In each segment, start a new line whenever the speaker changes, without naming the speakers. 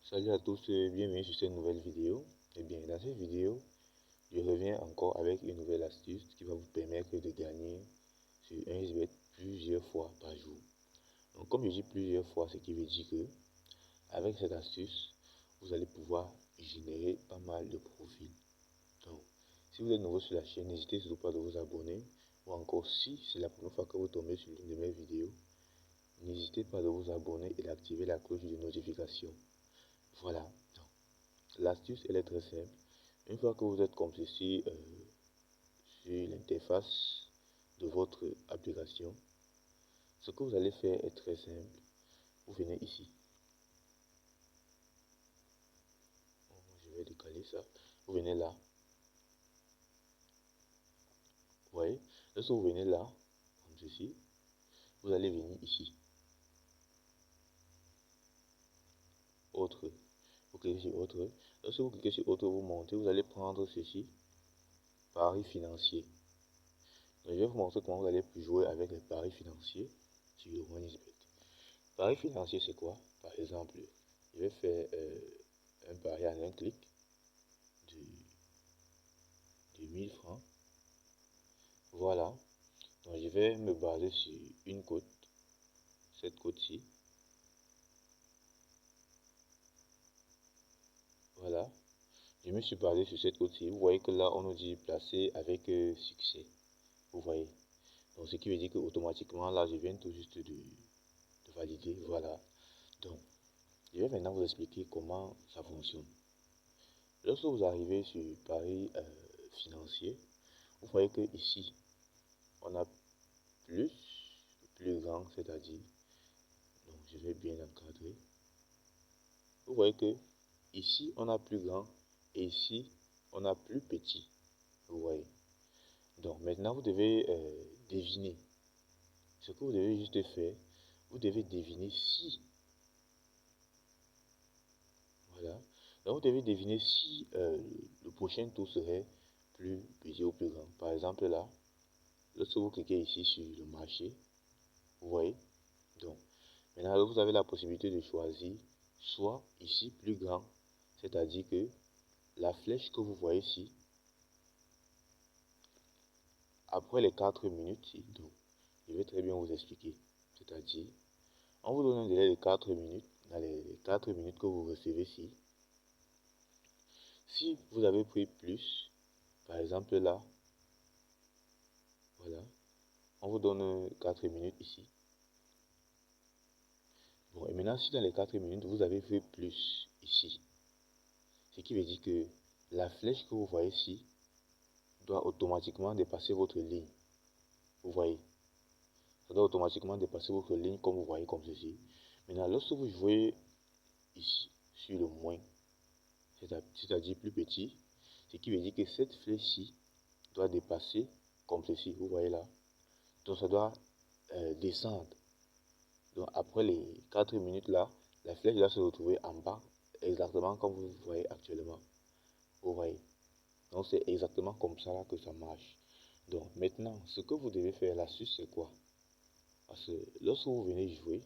Salut à tous et bienvenue sur cette nouvelle vidéo. Et bien, dans cette vidéo, je reviens encore avec une nouvelle astuce qui va vous permettre de gagner sur un XBet plusieurs fois par jour. Donc, comme je dis plusieurs fois, ce qui veut dire que avec cette astuce, vous allez pouvoir générer pas mal de profits. Donc, si vous êtes nouveau sur la chaîne, n'hésitez surtout pas de vous abonner. Ou encore, si c'est la première fois que vous tombez sur l'une de mes vidéos, n'hésitez pas de vous abonner et d'activer la cloche de notification. Voilà. L'astuce, elle est très simple. Une fois que vous êtes comme ceci sur l'interface de votre application, ce que vous allez faire est très simple. Vous venez ici. Je vais décaler ça. Vous venez là. Vous voyez, lorsque vous venez là, comme ceci, vous allez venir ici. Autre. Vous cliquez sur autre. Lorsque vous cliquez sur autre, vous montez. Vous allez prendre ceci. Paris financier. Donc, je vais vous montrer comment vous allez jouer avec les paris financiers sur le OneXBet. Pari financier, c'est quoi? Par exemple, je vais faire un pari en un clic de 1000 francs. Voilà. Donc, je vais me baser sur une cote, cette cote-ci. Voilà. Je me suis basé sur cette cote-ci. Vous voyez que là, on nous dit placer avec succès. Vous voyez. Donc, ce qui veut dire que automatiquement, là, je viens tout juste de valider. Voilà. Donc, je vais maintenant vous expliquer comment ça fonctionne. Lorsque vous arrivez sur Paris financier, vous voyez que ici, on a plus grand, c'est-à-dire, donc je vais bien encadrer. Vous voyez que ici, on a plus grand et ici, on a plus petit. Vous voyez. Donc maintenant, vous devez deviner. Ce que vous devez juste faire, vous devez deviner si. Voilà. Donc vous devez deviner si le prochain tour serait plus petit ou plus grand. Par exemple là, lorsque vous cliquez ici sur le marché, vous voyez. Donc maintenant, vous avez la possibilité de choisir soit ici plus grand, c'est-à-dire que la flèche que vous voyez ici, après les 4 minutes, donc, je vais très bien vous expliquer. C'est-à-dire, on vous donne un délai de 4 minutes, dans les 4 minutes que vous recevez ici. Si vous avez pris plus, par exemple là, voilà, on vous donne 4 minutes ici. Bon, et maintenant, si dans les 4 minutes, vous avez fait plus ici, ce qui veut dire que la flèche que vous voyez ici doit automatiquement dépasser votre ligne. Vous voyez, ça doit automatiquement dépasser votre ligne comme vous voyez comme ceci. Maintenant, lorsque vous jouez ici sur le moins, c'est-à-dire plus petit, ce qui veut dire que cette flèche-ci doit dépasser comme ceci, vous voyez là. Donc ça doit descendre. Donc après les 4 minutes là, la flèche doit se retrouver en bas, exactement comme vous voyez actuellement. Vous voyez. Donc c'est exactement comme ça là que ça marche. Donc maintenant, ce que vous devez faire, l'astuce c'est quoi? Parce que lorsque vous venez jouer,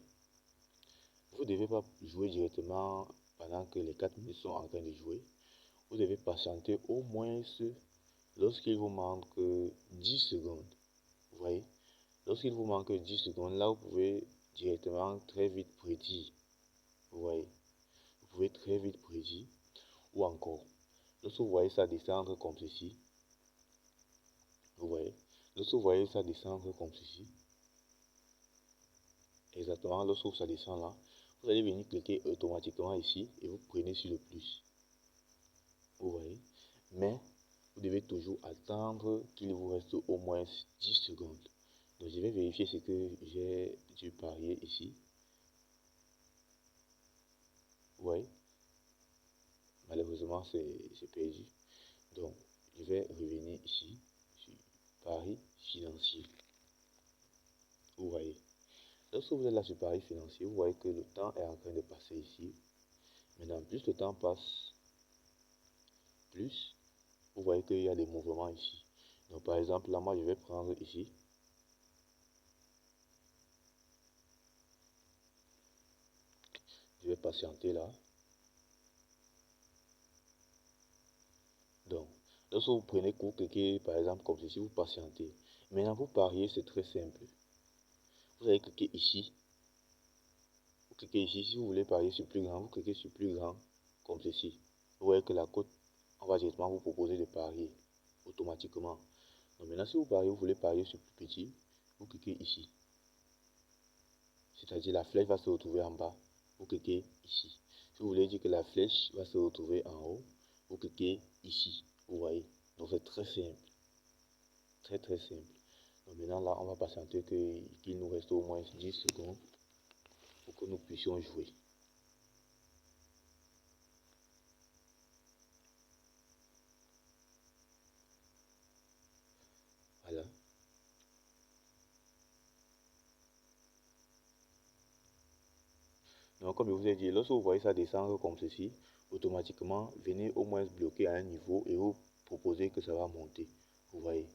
vous ne devez pas jouer directement pendant que les 4 minutes sont en train de jouer. Vous devez patienter au moins lorsqu'il vous manque 10 secondes. Vous voyez, lorsqu'il vous manque 10 secondes, là vous pouvez directement très vite prédire. Vous voyez, vous pouvez très vite prédire. Ou encore, lorsque vous voyez ça descendre comme ceci, vous voyez, lorsque vous voyez ça descendre comme ceci, exactement lorsque ça descend là, vous allez venir cliquer automatiquement ici et vous prenez sur le plus. Vous voyez, mais vous devez toujours attendre qu'il vous reste au moins 10 secondes. Donc je vais vérifier ce que j'ai dû parier ici. Vous voyez, malheureusement c'est perdu. Donc je vais revenir ici sur Paris financier. Vous voyez, lorsque vous êtes là sur Paris financier, vous voyez que le temps est en train de passer ici. Maintenant, plus le temps passe, plus vous voyez qu'il y a des mouvements ici. Donc par exemple là, moi je vais prendre ici. Je vais patienter là. lorsque vous prenez, vous cliquez par exemple comme ceci, vous patientez. Maintenant, pour parier, c'est très simple. Vous allez cliquer ici. Vous cliquez ici, si vous voulez parier sur plus grand, vous cliquez sur plus grand, comme ceci. Vous voyez que la cote, on va directement vous proposer de parier automatiquement. Donc maintenant, si vous pariez, vous voulez parier sur plus petit, vous cliquez ici. C'est-à-dire la flèche va se retrouver en bas, vous cliquez ici. Si vous voulez dire que la flèche va se retrouver en haut, vous cliquez ici. Vous voyez. Donc c'est très simple. Très très simple. Donc maintenant là, on va patienter qu'il nous reste au moins 10 secondes pour que nous puissions jouer. Voilà. Donc comme je vous ai dit, lorsque vous voyez ça descendre comme ceci, automatiquement, venez au moins bloquer à un niveau et vous proposez que ça va monter. Vous voyez.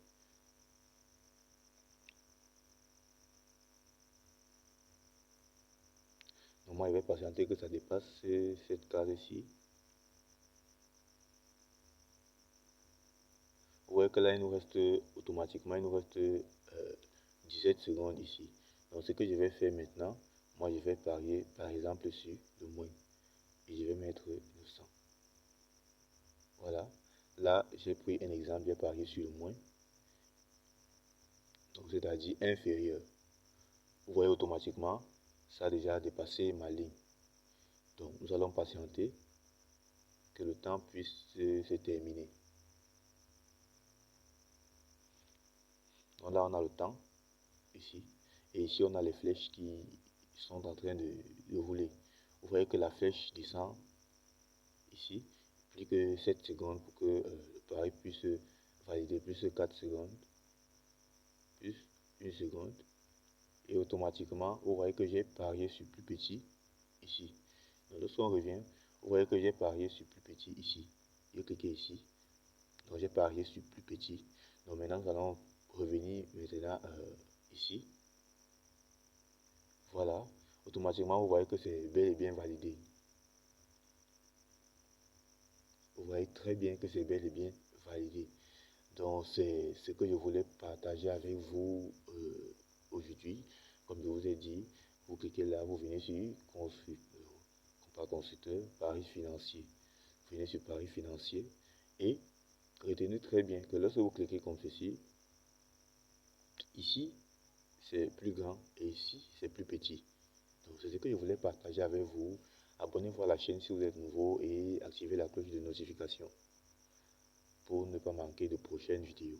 Donc moi, je vais patienter que ça dépasse cette case ici. Vous voyez que là, il nous reste automatiquement, il nous reste 17 secondes ici. Donc ce que je vais faire maintenant, moi je vais parier par exemple sur le moins. Et je vais mettre 900. Voilà. Là, j'ai pris un exemple, j'ai parié sur le moins. Donc c'est-à-dire inférieur. Vous voyez automatiquement, ça a déjà dépassé ma ligne. Donc nous allons patienter que le temps puisse se terminer. Donc là, on a le temps, ici. Et ici, on a les flèches qui sont en train de rouler. Vous voyez que la flèche descend ici. Plus que 7 secondes pour que le pari puisse valider. Plus 4 secondes. Plus 1 seconde. Et automatiquement, vous voyez que j'ai parié sur plus petit ici. Donc lorsqu'on revient, vous voyez que j'ai parié sur plus petit ici. Je clique ici. Donc j'ai parié sur plus petit. Donc maintenant, nous allons revenir maintenant ici. Voilà. Automatiquement, vous voyez que c'est bel et bien validé. Vous voyez très bien que c'est bel et bien validé. Donc c'est ce que je voulais partager avec vous aujourd'hui. Comme je vous ai dit, vous cliquez là, vous venez sur constructeur, Paris financier. Vous venez sur Paris financier et retenez très bien que lorsque vous cliquez comme ceci, ici c'est plus grand et ici c'est plus petit. Donc c'est ce que je voulais partager avec vous. Abonnez-vous à la chaîne si vous êtes nouveau et activez la cloche de notification pour ne pas manquer de prochaines vidéos.